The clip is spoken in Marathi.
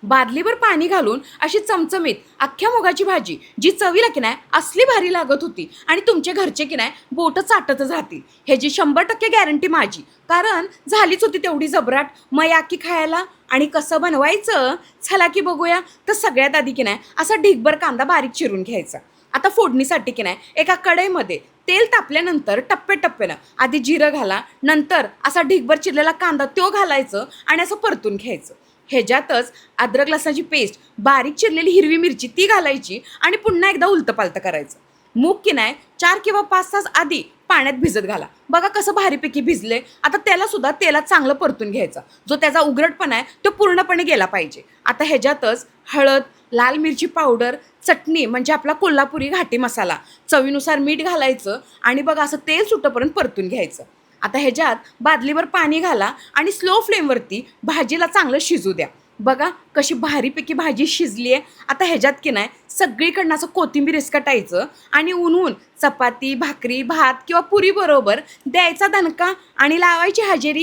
बादलीवर पाणी घालून अशी चमचमीत अख्ख्या मुगाची भाजी जी चवीला की नाही असली भारी लागत होती आणि तुमचे घरचे की नाही बोटं चाटतच राहतील ह्याची 100% गॅरंटी माझी. कारण झालीच होती तेवढी जबराट मयाकी खायला. आणि कसं बनवायचं चला की बघूया. तर सगळ्यात आधी की नाही असा ढिगभर कांदा बारीक चिरून घ्यायचा. आता फोडणीसाठी की नाही एका कढईमध्ये तेल तापल्यानंतर टप्प्याटप्प्यानं आधी जिरं घाला, नंतर असा ढिगभर चिरलेला कांदा तो घालायचं आणि असं परतून घ्यायचं. ह्याच्यातच अद्रक लसणाची पेस्ट, बारीक चिरलेली हिरवी मिरची ती घालायची आणि पुन्हा एकदा उलटंपालतं करायचं. मूग की नाही 4 किंवा 5 तास आधी पाण्यात भिजत घाला. बघा कसं भारीपैकी भिजले. आता त्याला सुद्धा तेलात चांगलं परतून घ्यायचं. जो त्याचा उघडपणा आहे तो पूर्णपणे गेला पाहिजे. आता ह्याच्यातच हळद, लाल मिरची पावडर, चटणी म्हणजे आपला कोल्हापुरी घाटी मसाला, चवीनुसार मीठ घालायचं आणि बघा असं तेल सुटेपर्यंत परतून घ्यायचं. आता ह्याच्यात बादलीवर पाणी घाला आणि स्लो फ्लेमवरती भाजीला चांगलं शिजू द्या. बघा कशी भारीपैकी भाजी शिजली आहे. आता ह्याच्यात की नाही सगळीकडनं असं कोथिंबीर इसकटायचं आणि ऊन चपाती, भाकरी, भात किंवा पुरी बरोबर द्यायचा दणका आणि लावायची हजेरी.